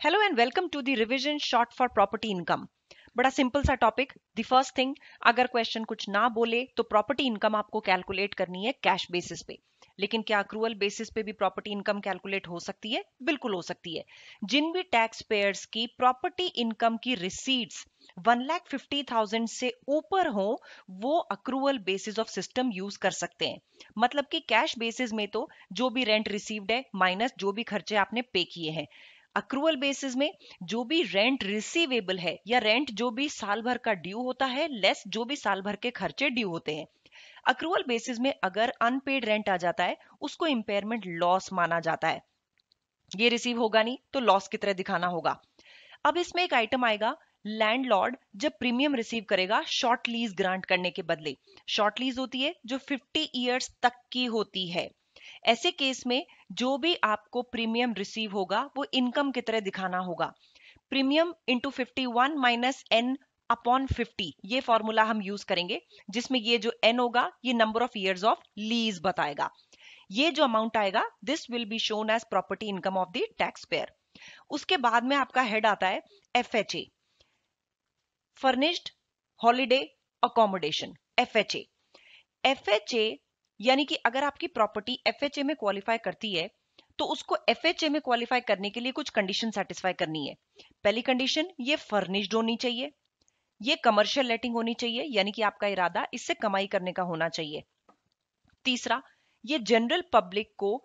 Hello and welcome to the revision short for property income. बड़ा simple सा topic. The first thing, अगर question कुछ ना बोले तो प्रॉपर्टी इनकम आपको कैलकुलेट करनी है कैश बेसिस पे। लेकिन क्या अक्रूवल बेसिस पे भी प्रॉपर्टी इनकम कैलकुलेट हो सकती है? बिल्कुल हो सकती है। जिन भी टैक्स पेयर्स की प्रॉपर्टी इनकम की रिसीट्स 1,50,000 से ऊपर हो वो accrual basis of system use कर सकते हैं। मतलब कि कैश बेसिस में तो जो भी रेंट रिसीव्ड है माइनस जो भी खर्चे आपने पे किए हैं। अक्रूवल बेसिस में जो भी रेंट रिसीवेबल है या रेंट जो भी साल भर का ड्यू होता है लेस जो भी साल भर के खर्चे ड्यू होते हैं। अक्रूवल बेसिस में अगर अनपेड रेंट आ जाता है उसको इंपेयरमेंट लॉस माना जाता है। ये रिसीव होगा नहीं तो लॉस की तरह दिखाना होगा। अब इसमें एक आइटम आएगा, लैंडलॉर्ड जब प्रीमियम रिसीव करेगा शॉर्ट लीज ग्रांट करने के बदले। शॉर्ट लीज होती है जो 50 ईयर्स तक की होती है। ऐसे केस में जो भी आपको प्रीमियम रिसीव होगा वो इनकम की तरह दिखाना होगा। Premium into 51 minus N upon 50, ये फॉर्मूला हम यूज करेंगे, जिसमें ये जो एन होगा ये number of years of lease बताएगा। ये जो अमाउंट आएगा this will be shown as property income of the tax payer. उसके बाद में आपका हेड आता है FHA, furnished holiday accommodation. FHA FHA यानी कि अगर आपकी प्रॉपर्टी एफएचए में क्वालिफाई करती है तो उसको एफएचए में क्वालिफाई करने के लिए कुछ कंडीशन सेटिस्फाई करनी है। पहली कंडीशन, ये फर्निश्ड होनी चाहिए, ये कमर्शियल लेटिंग होनी चाहिए यानी कि आपका इरादा इससे कमाई करने का होना चाहिए। तीसरा, ये जनरल पब्लिक को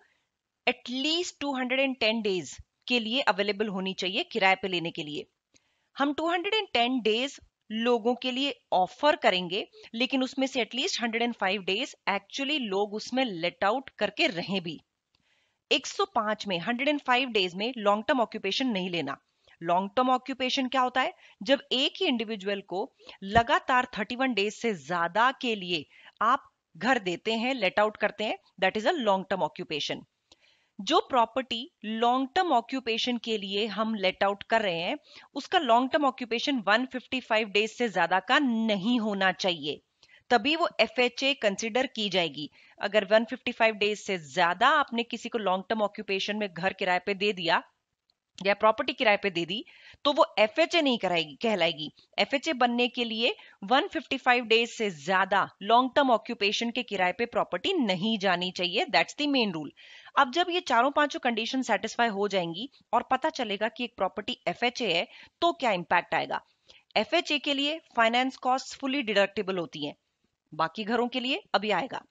एटलीस्ट 210 डेज के लिए अवेलेबल होनी चाहिए किराए पे लेने के लिए। हम 210 डेज लोगों के लिए ऑफर करेंगे लेकिन उसमें से एटलीस्ट 105 डेज एक्चुअली लोग उसमें लेट आउट करके रहें भी। 105 में 105 डेज में लॉन्ग टर्म ऑक्यूपेशन नहीं लेना। लॉन्ग टर्म ऑक्यूपेशन क्या होता है? जब एक ही इंडिविजुअल को लगातार 31 डेज से ज्यादा के लिए आप घर देते हैं, लेट आउट करते हैं, that is a long term occupation. जो प्रॉपर्टी लॉन्ग टर्म ऑक्यूपेशन के लिए हम लेट आउट कर रहे हैं उसका लॉन्ग टर्म ऑक्यूपेशन 155 डेज से ज्यादा का नहीं होना चाहिए, तभी वो एफएचए कंसिडर की जाएगी। अगर 155 डेज से ज्यादा आपने किसी को लॉन्ग टर्म ऑक्यूपेशन में घर किराए पे दे दिया या प्रॉपर्टी किराए पे दे दी तो वो एफएचए नहीं कराएगी कहलाएगी। एफएचए बनने के लिए 155 डेज से ज्यादा लॉन्ग टर्म ऑक्यूपेशन के किराए पे प्रॉपर्टी नहीं जानी चाहिए, दैट्स द मेन रूल। अब जब ये चारों पांचों कंडीशन सेटिस्फाई हो जाएंगी और पता चलेगा कि एक प्रॉपर्टी एफएचए है तो क्या इंपैक्ट आएगा। एफएचए के लिए फाइनेंस कॉस्ट फुली डिडक्टेबल होती है, बाकी घरों के लिए अभी आएगा।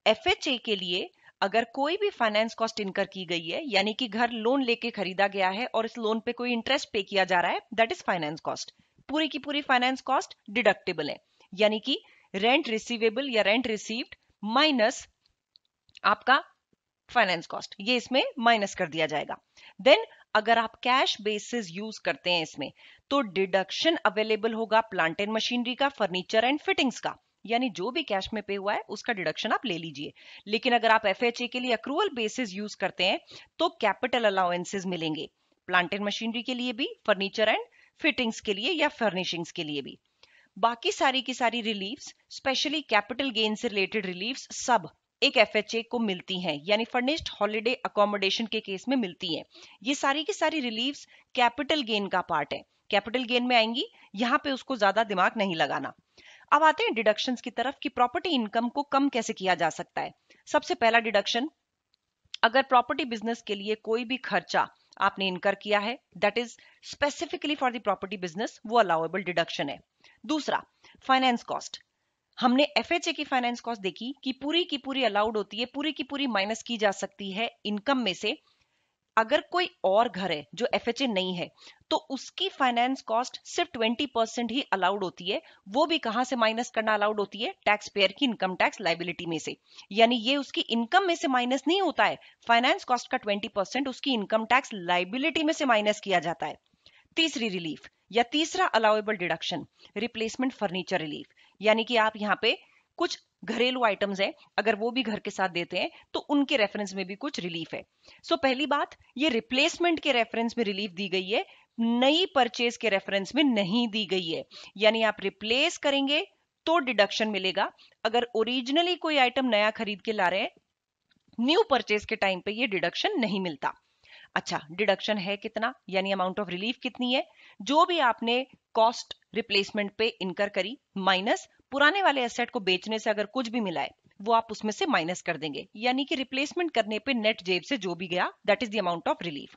एफएचए के लिए अगर कोई भी फाइनेंस कॉस्ट इनकर की गई है यानी कि घर लोन लेके खरीदा गया है और इस लोन पे कोई इंटरेस्ट पे किया जा रहा है, दैट इज फाइनेंस कॉस्ट। पूरी की पूरी फाइनेंस कॉस्ट डिडक्टेबल है यानी कि रेंट रिसीवेबल या रेंट रिसीव्ड माइनस आपका फाइनेंस कॉस्ट, ये इसमें माइनस कर दिया जाएगा। देन अगर आप कैश बेसिस यूज करते हैं इसमें तो डिडक्शन अवेलेबल होगा प्लांट एंड मशीनरी का, फर्नीचर एंड फिटिंग्स का, यानी जो भी कैश में पे हुआ है उसका डिडक्शन आप ले लीजिए। लेकिन अगर आप एफएचए के लिए अक्रूवल बेसिस यूज करते हैं तो कैपिटल अलाउंसेस मिलेंगे, प्लांट एंड मशीनरी के लिए भी, फर्नीचर एंड फिटिंग्स के लिए या फर्निशिंग्स के लिए भी। बाकी सारी की सारी रिलीफ्स, स्पेशली कैपिटल गेन से रिलेटेड रिलीफ्स, सब एक एफएचए को मिलती हैं, यानी फर्निश्ड हॉलिडे अकोमोडेशन के केस में मिलती हैं। ये सारी की सारी रिलीफ्स कैपिटल गेन का पार्ट है, कैपिटल गेन में आएंगी, यहाँ पे उसको ज्यादा दिमाग नहीं लगाना। अब आते हैं डिडक्शंस की तरफ कि प्रॉपर्टी इनकम को कम कैसे किया जा सकता है। सबसे पहला डिडक्शन, अगर प्रॉपर्टी बिजनेस के लिए कोई भी खर्चा आपने इनकर किया है that is specifically for the property business, वो अलाउएबल डिडक्शन है। दूसरा, फाइनेंस कॉस्ट। हमने एफएचए की फाइनेंस कॉस्ट देखी कि पूरी की पूरी अलाउड होती है, पूरी की पूरी माइनस की जा सकती है इनकम में से। अगर कोई और घर है जो एफएचए नहीं है तो उसकी फाइनेंस कॉस्ट सिर्फ 20% ही अलाउड होती है। वो भी कहां से माइनस करना अलाउड होती है? टैक्स पेयर की इनकम टैक्स लाइबिलिटी में से, यानी ये उसकी इनकम में से माइनस नहीं होता है। फाइनेंस कॉस्ट का 20% उसकी इनकम टैक्स लाइबिलिटी में से माइनस किया जाता है। तीसरी रिलीफ या तीसरा allowable deduction, replacement furniture relief, यानी कि आप यहाँ पे कुछ घरेलू आइटम्स हैं अगर वो भी घर के साथ देते हैं तो उनके रेफरेंस में भी कुछ रिलीफ है। पहली बात, ये रिप्लेसमेंट के रेफरेंस में रिलीफ दी गई है, नई परचेज के रेफरेंस में नहीं दी गई है। यानी आप रिप्लेस करेंगे तो डिडक्शन मिलेगा, अगर ओरिजिनली कोई आइटम नया खरीद के ला रहे हैं न्यू परचेज के टाइम पे ये डिडक्शन नहीं मिलता। अच्छा, डिडक्शन है कितना, यानी अमाउंट ऑफ रिलीफ कितनी है, जो भी आपने कॉस्ट रिप्लेसमेंट पे इनकर करी माइनस पुराने वाले एसेट को बेचने से अगर कुछ भी मिला है वो आप उसमें से माइनस कर देंगे, यानी कि रिप्लेसमेंट करने पे नेट जेब से जो भी गया that is the amount of relief.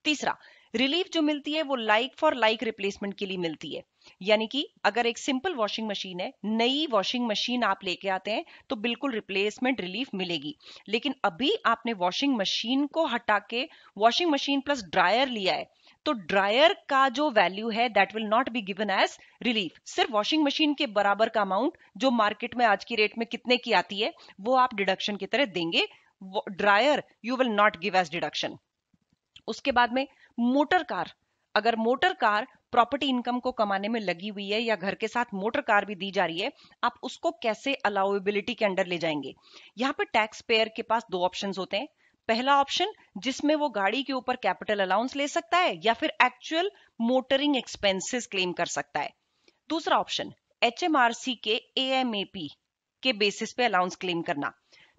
तीसरा, रिलीफ जो मिलती है वो लाइक फॉर लाइक रिप्लेसमेंट के लिए मिलती है, यानी कि अगर एक सिंपल वॉशिंग मशीन है, नई वॉशिंग मशीन आप लेके आते हैं तो बिल्कुल रिप्लेसमेंट रिलीफ मिलेगी, लेकिन अभी आपने वॉशिंग मशीन को हटा के वॉशिंग मशीन प्लस ड्रायर लिया है तो ड्रायर का जो वैल्यू है that will not be given as relief. सिर्फ वॉशिंग मशीन के बराबर का अमाउंट जो मार्केट में आज की रेट में कितने की आती है वो आप डिडक्शन की तरह देंगे, dryer you will not give as deduction. उसके बाद में मोटर कार, अगर मोटर कार प्रॉपर्टी इनकम को कमाने में लगी हुई है या घर के साथ मोटर कार भी दी जा रही है, आप उसको कैसे अलाउएबिलिटी के अंडर ले जाएंगे। यहाँ पे टैक्स पेयर के पास दो ऑप्शंस होते हैं। पहला ऑप्शन जिसमें वो गाड़ी के ऊपर कैपिटल अलाउंस ले सकता है या फिर एक्चुअल मोटरिंग एक्सपेंसेस क्लेम कर सकता है। दूसरा ऑप्शन एचएमआरसी के एएमएपी के बेसिस पे अलाउंस क्लेम करना।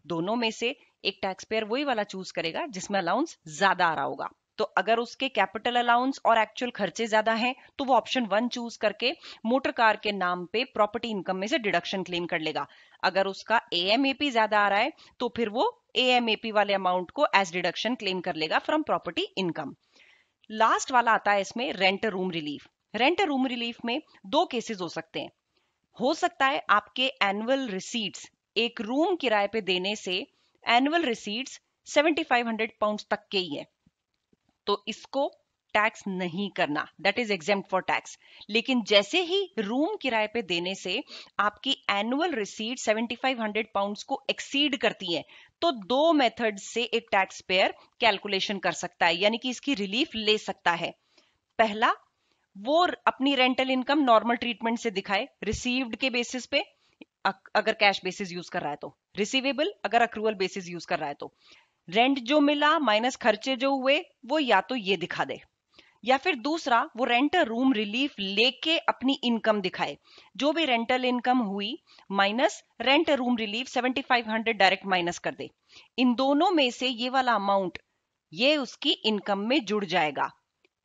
दोनों में से एक टैक्स पेयर वही वाला चूज करेगा जिसमें अलाउंस ज्यादा आ रहा होगा। तो अगर उसके कैपिटल अलाउंस और एक्चुअल खर्चे ज्यादा हैं तो वो ऑप्शन 1 चूज करके मोटर कार के नाम पे प्रॉपर्टी इनकम में से डिडक्शन क्लेम कर लेगा। अगर उसका एएमएपी ज्यादा आ रहा है तो फिर वो एएमएपी वाले अमाउंट को एज डिडक्शन क्लेम कर लेगा फ्रॉम प्रॉपर्टी इनकम। लास्ट वाला आता है इसमें rent room relief. Rent room relief में दो केसेस हो सकते हैं। हो सकता है आपके एनुअल रिसीट्स, एक रूम किराए पे देने से एनुअल रिसीट्स 7500 पाउंड तक के ही है तो इसको टैक्स नहीं करना, that is exempt for tax. लेकिन जैसे ही रूम किराए पे देने से आपकी एनुअल रिसीट 7500 पाउंड्स को एक्सीड करती है तो दो मेथड से एक टैक्स पेयर कैलकुलेशन कर सकता है, यानी कि इसकी रिलीफ ले सकता है। पहला, वो अपनी रेंटल इनकम नॉर्मल ट्रीटमेंट से दिखाए रिसीव्ड के बेसिस पे, अगर कैश बेसिस यूज कर रहा है तो, रिसीवेबल अगर अक्रूवल बेसिस यूज कर रहा है तो, रेंट जो मिला माइनस खर्चे जो हुए वो या तो ये दिखा दे, या फिर दूसरा वो रेंट रूम रिलीफ लेके अपनी इनकम दिखाए, जो भी रेंटल इनकम हुई minus rent room relief 7500 direct minus कर दे। इन दोनों में से ये वाला अमाउंट ये उसकी इनकम में जुड़ जाएगा।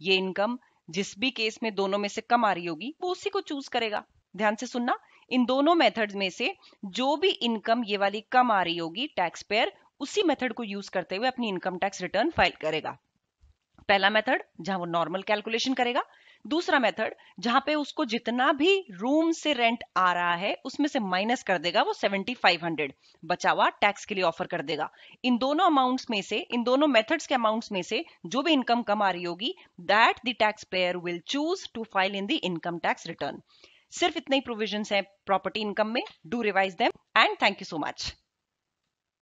ये इनकम जिस भी केस में दोनों में से कम आ रही होगी वो उसी को चूज करेगा। ध्यान से सुनना, इन दोनों मेथड्स में से जो भी इनकम ये वाली कम आ रही होगी टैक्स पेयर उसी मेथड को यूज करते हुए अपनी इनकम टैक्स रिटर्न फाइल करेगा। पहला मेथड जहां वो नॉर्मल कैलकुलेशन करेगा, दूसरा मेथड जहां पे उसको जितना भी रूम से रेंट आ रहा है उसमें से माइनस कर देगा वो 7500 बचा हुआ टैक्स के लिए ऑफर कर देगा। इन दोनों अमाउंट्स में से, इन दोनों मेथड्स के अमाउंट्स में से जो भी इनकम कम आ रही होगी that the tax payer will choose to file in the income tax return. सिर्फ इतने ही प्रोविजंस हैं प्रॉपर्टी इनकम में। Do revise them and thank you so much.